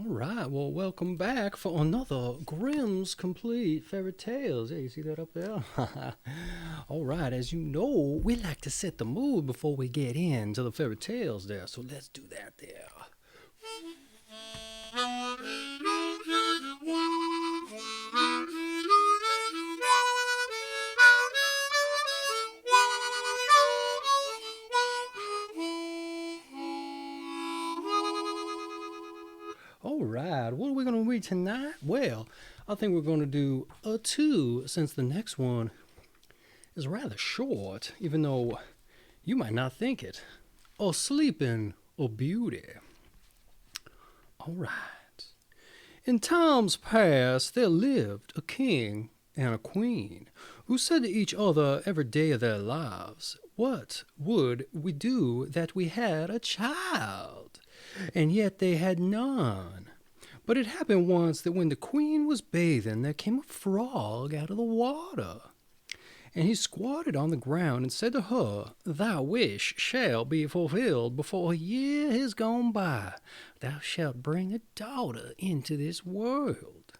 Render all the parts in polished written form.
right, well, welcome back for another Grimm's Complete Fairy Tales. Yeah, you see that up there? All right, as you know, we like to set the mood before we get into the fairy tales there, so let's do that there. All right, what are we going to read tonight? Well, I think we're going to do a two since the next one is rather short, even though you might not think it. A sleeping or beauty. All right. In times past, there lived a king and a queen who said to each other every day of their lives, "What would we do that we had a child?" And yet they had none. But it happened once that when the queen was bathing, there came a frog out of the water. And he squatted on the ground and said to her, "Thy wish shall be fulfilled before a year is gone by. Thou shalt bring a daughter into this world."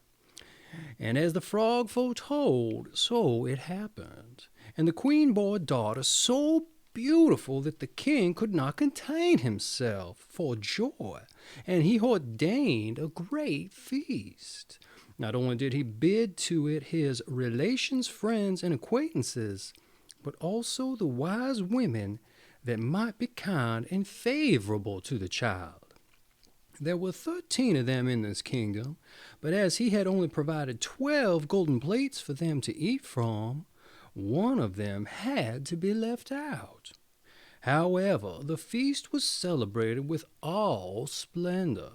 And as the frog foretold, so it happened. And the queen bore a daughter so beautiful that the king could not contain himself for joy, and he ordained a great feast. Not only did he bid to it his relations, friends, and acquaintances, but also the wise women that might be kind and favorable to the child. There were 13 of them in this kingdom, but as he had only provided 12 golden plates for them to eat from, one of them had to be left out. However, the feast was celebrated with all splendor,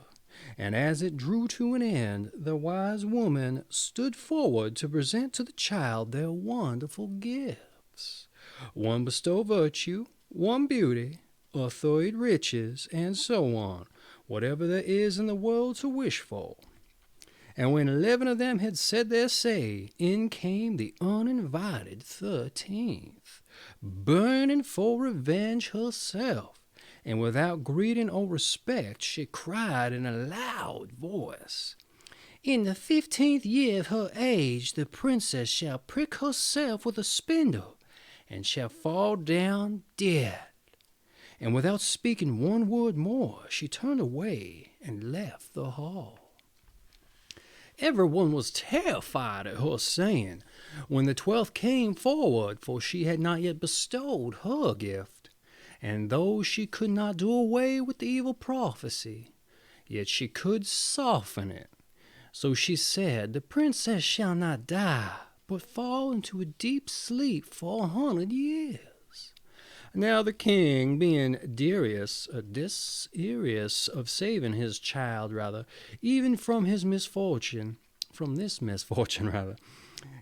and as it drew to an end, the wise woman stood forward to present to the child their wonderful gifts. One bestowed virtue, one beauty, a third riches, and so on, whatever there is in the world to wish for. And when 11 of them had said their say, in came the uninvited 13th, burning for revenge herself. And without greeting or respect, she cried in a loud voice, "In the 15th year of her age, the princess shall prick herself with a spindle, and shall fall down dead." And without speaking one word more, she turned away and left the hall. Everyone was terrified at her saying, when the 12th came forward, for she had not yet bestowed her gift. And though she could not do away with the evil prophecy, yet she could soften it. So she said, "The princess shall not die, but fall into a deep sleep for 100 years." Now the king, being desirous of saving his child, even from this misfortune,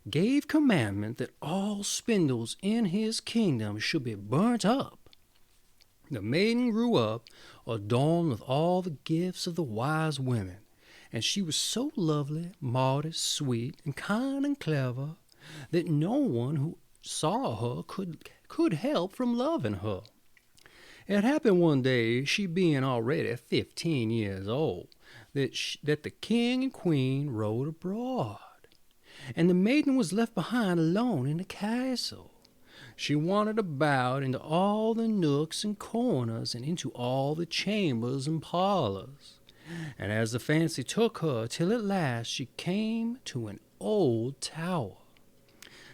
gave commandment that all spindles in his kingdom should be burnt up. The maiden grew up, adorned with all the gifts of the wise women, and she was so lovely, modest, sweet, and kind and clever, that no one who saw her could help from loving her. It happened one day, she being already 15 years old, that the king and queen rode abroad, and the maiden was left behind alone in the castle. She wandered about into all the nooks and corners and into all the chambers and parlors. And as the fancy took her, till at last she came to an old tower.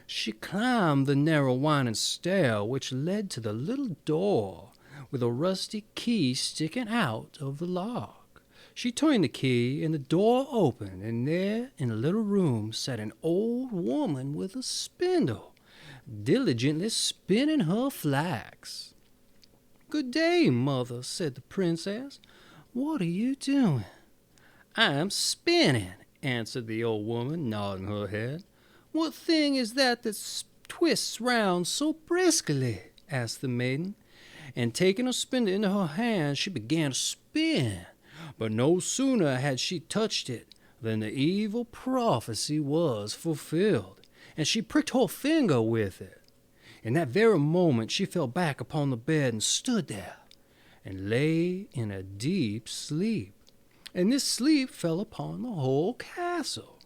She climbed the narrow winding stair which led to the little door with a rusty key sticking out of the lock. She turned the key, and the door opened, and there in a little room sat an old woman with a spindle, diligently spinning her flax. "Good day, mother," said the princess. "What are you doing?" "I am spinning," answered the old woman, nodding her head. "What thing is that twists round so briskly?" asked the maiden, and taking a spindle into her hand, she began to spin. But no sooner had she touched it than the evil prophecy was fulfilled, and she pricked her finger with it. In that very moment she fell back upon the bed and stood there, and lay in a deep sleep. and this sleep fell upon the whole castle.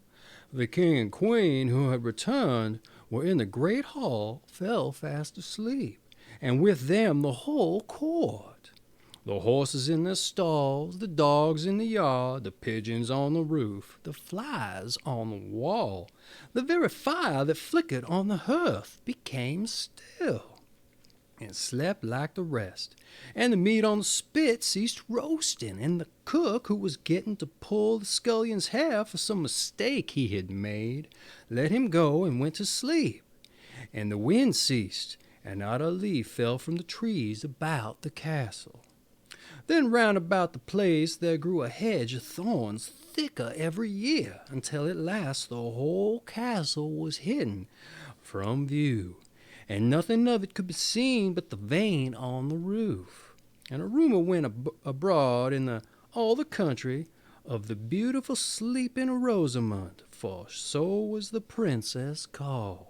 The king and queen who had returned were in the great hall, fell fast asleep, and with them the whole court. The horses in their stalls, the dogs in the yard, the pigeons on the roof, the flies on the wall, the very fire that flickered on the hearth became still, and slept like the rest, and the meat on the spit ceased roasting, and the cook, who was getting to pull the scullion's hair for some mistake he had made, let him go and went to sleep. And the wind ceased, and not a leaf fell from the trees about the castle. Then round about the place there grew a hedge of thorns, thicker every year, until at last the whole castle was hidden from view, and nothing of it could be seen but the vane on the roof. And a rumor went abroad in all the country of the beautiful sleeping Rosamond, for so was the princess called.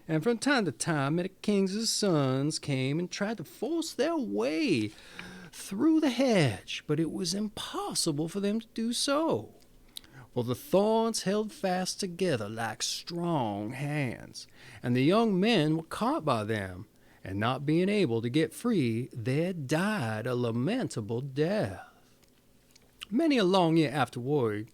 And from time to time many kings' sons came and tried to force their way through the hedge, but it was impossible for them to do so, for the thorns held fast together like strong hands, and the young men were caught by them, and not being able to get free, they died a lamentable death. Many a long year afterward,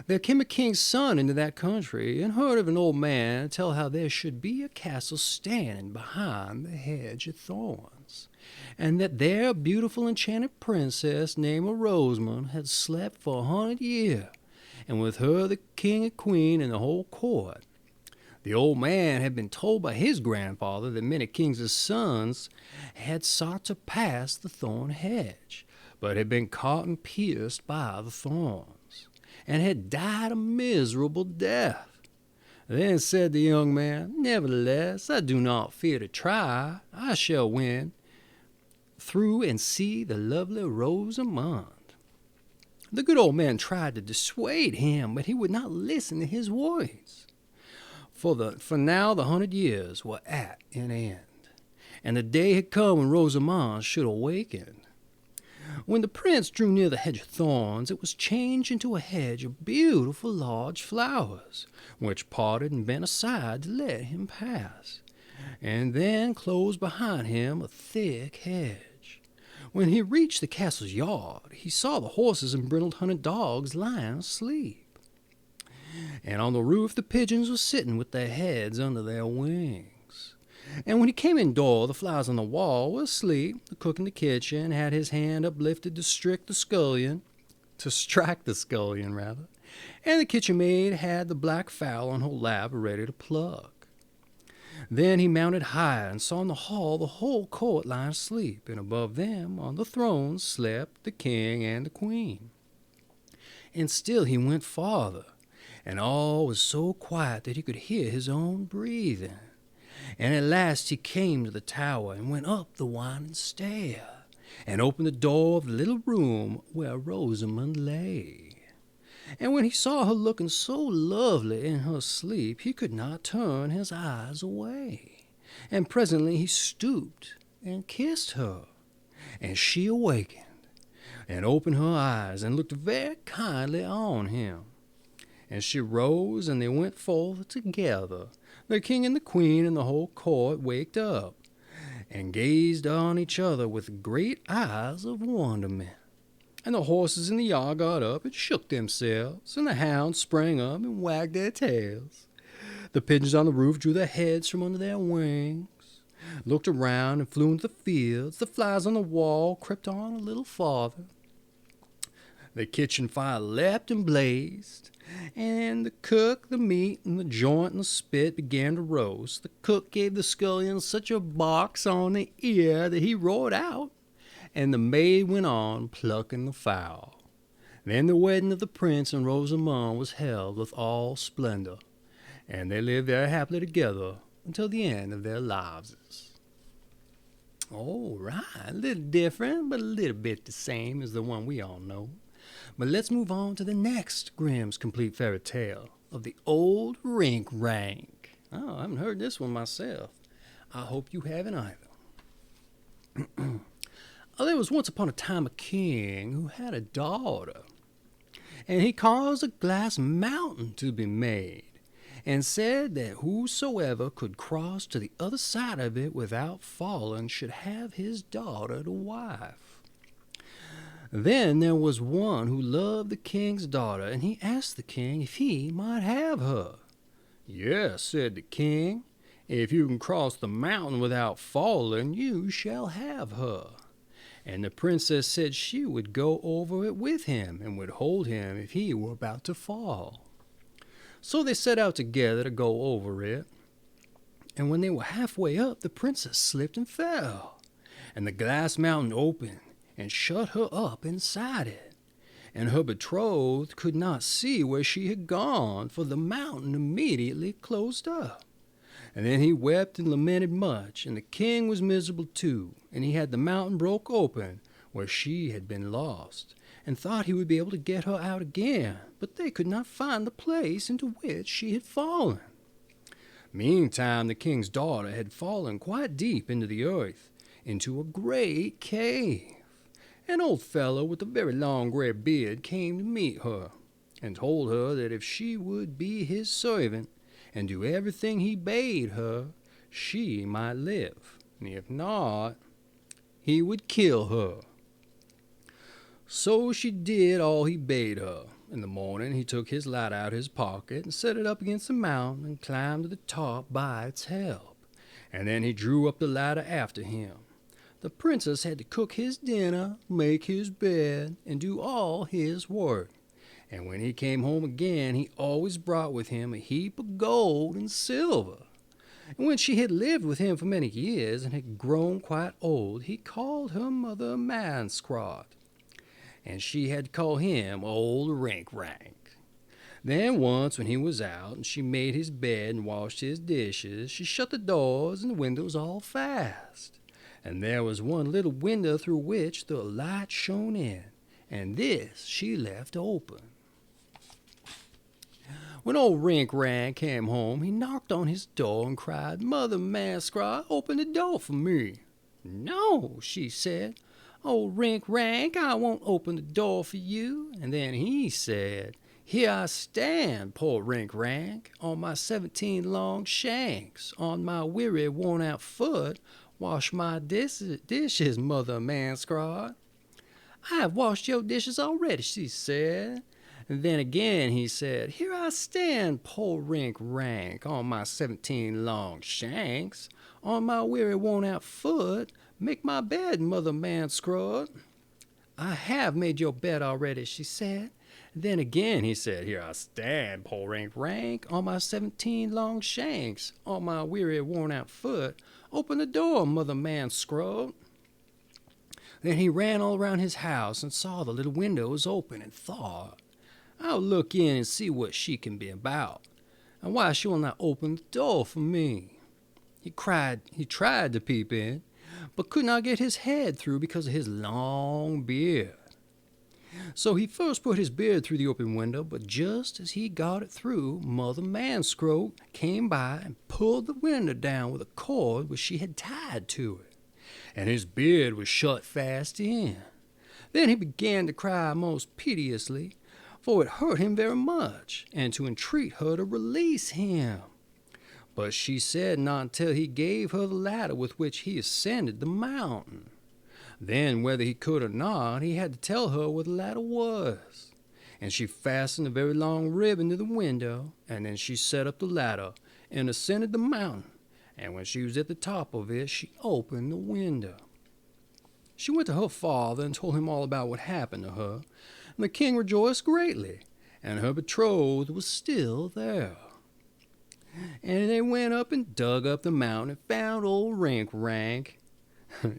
there came a king's son into that country, and heard of an old man tell how there should be a castle standing behind the hedge of thorns, and that there a beautiful enchanted princess named Rosamond had slept for 100 years, and with her the king and queen and the whole court. The old man had been told by his grandfather that many kings' sons had sought to pass the thorn hedge, but had been caught and pierced by the thorns, and had died a miserable death. Then said the young man, "Nevertheless, I do not fear to try. I shall win through and see the lovely Rosamond." The good old man tried to dissuade him, but he would not listen to his words. For now the 100 years were at an end, and the day had come when Rosamond should awaken. When the prince drew near the hedge of thorns, it was changed into a hedge of beautiful large flowers, which parted and bent aside to let him pass, and then closed behind him a thick hedge. When he reached the castle's yard, he saw the horses and brindled hunted dogs lying asleep, and on the roof the pigeons were sitting with their heads under their wings. And when he came indoor, the flowers on the wall were asleep. The cook in the kitchen had his hand uplifted to strike the scullion, and the kitchen maid had the black fowl on her lap ready to pluck. Then he mounted high and saw in the hall the whole court lying asleep, and above them on the thrones slept the king and the queen. And still he went farther, and all was so quiet that he could hear his own breathing. And at last he came to the tower, and went up the winding stair, and opened the door of the little room where Rosamond lay. And when he saw her looking so lovely in her sleep, he could not turn his eyes away. And presently he stooped and kissed her, and she awakened, and opened her eyes, and looked very kindly on him. And she rose, and they went forth together. The king and the queen and the whole court waked up, and gazed on each other with great eyes of wonderment. And the horses in the yard got up and shook themselves, and the hounds sprang up and wagged their tails. The pigeons on the roof drew their heads from under their wings, looked around and flew into the fields. The flies on the wall crept on a little farther. The kitchen fire leapt and blazed, and the cook, the meat, and the joint and the spit began to roast. The cook gave the scullion such a box on the ear that he roared out, and the maid went on plucking the fowl. Then the wedding of the prince and Rosamond was held with all splendor, and they lived very happily together until the end of their lives. All right, a little different, but a little bit the same as the one we all know. But let's move on to the next Grimm's Complete Fairy Tale of the old Rinkrank. Oh, I haven't heard this one myself. I hope you haven't either. There was once upon a time a king who had a daughter. And he caused a glass mountain to be made, and said that whosoever could cross to the other side of it without falling should have his daughter to wife. Then there was one who loved the king's daughter, and he asked the king if he might have her. Yes, said the king, if you can cross the mountain without falling, you shall have her. And the princess said she would go over it with him, and would hold him if he were about to fall. So they set out together to go over it, and when they were halfway up, the princess slipped and fell, and the glass mountain opened and shut her up inside it, and her betrothed could not see where she had gone, for the mountain immediately closed up. And then he wept and lamented much, and the king was miserable too, and he had the mountain broke open where she had been lost, and thought he would be able to get her out again, but they could not find the place into which she had fallen. Meantime the king's daughter had fallen quite deep into the earth, into a great cave. An old fellow with a very long gray beard came to meet her, and told her that if she would be his servant, and do everything he bade her, she might live, and if not, he would kill her. So she did all he bade her. In the morning he took his light out of his pocket and set it up against the mountain and climbed to the top by its help, and then he drew up the ladder after him. The princess had to cook his dinner, make his bed, and do all his work. And when he came home again, he always brought with him a heap of gold and silver. And when she had lived with him for many years and had grown quite old, he called her mother Manscrot, and she had to call him old Rinkrank. Then once when he was out and she made his bed and washed his dishes, she shut the doors and the windows all fast. And there was one little window through which the light shone in, and this she left open. When old Rinkrank came home, he knocked on his door and cried, "Mother Manscrot, open the door for me." "No," she said, "Old Rinkrank, I won't open the door for you." And then he said, "Here I stand, poor Rinkrank, on my 17 long shanks, on my weary, worn-out foot. Wash my dishes, Mother Manscrot." "I have washed your dishes already," she said. And then again he said, "Here I stand, poor Rinkrank, on my 17 long shanks, on my weary, worn-out foot. Make my bed, Mother Manscrot." "I have made your bed already," she said. And then again he said, "Here I stand, poor Rinkrank, on my 17 long shanks, on my weary, worn-out foot. Open the door, Mother Manscrot." Then he ran all around his house and saw the little windows open and thought, "I'll look in and see what she can be about, and why she will not open the door for me." He tried to peep in, but could not get his head through because of his long beard. So he first put his beard through the open window, but just as he got it through, Mother Manscrot came by and pulled the window down with a cord which she had tied to it, and his beard was shut fast in. Then he began to cry most piteously, for it hurt him very much, and to entreat her to release him. But she said not until he gave her the ladder with which he ascended the mountain. Then, whether he could or not, he had to tell her where the ladder was. And she fastened a very long ribbon to the window, and then she set up the ladder and ascended the mountain. And when she was at the top of it, she opened the window. She went to her father and told him all about what happened to her, and the king rejoiced greatly, and her betrothed was still there. And they went up and dug up the mountain and found old Rinkrank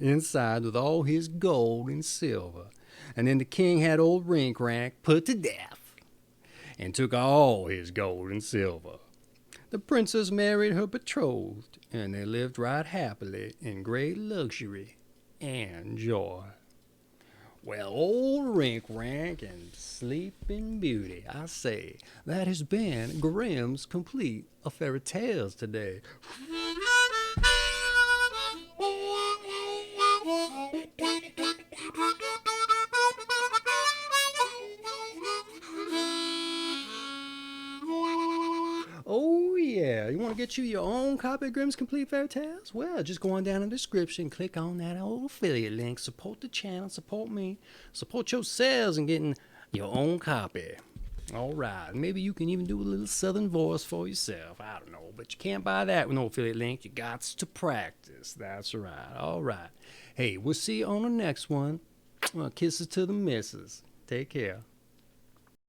inside with all his gold and silver. And then the king had old Rinkrank put to death and took all his gold and silver. The princess married her betrothed, and they lived right happily in great luxury and joy. Well, old Rinkrank and Sleeping Beauty, I say, that has been Grimm's Complete of Fairy Tales today. Yeah, you want to get you your own copy of Grimm's Complete Fairy Tales? Well, just go on down in the description, click on that old affiliate link, support the channel, support me, support yourselves in getting your own copy. All right, maybe you can even do a little southern voice for yourself. I don't know, but you can't buy that with no affiliate link. You got to practice. That's right. All right. Hey, we'll see you on the next one. Kisses to the missus. Take care.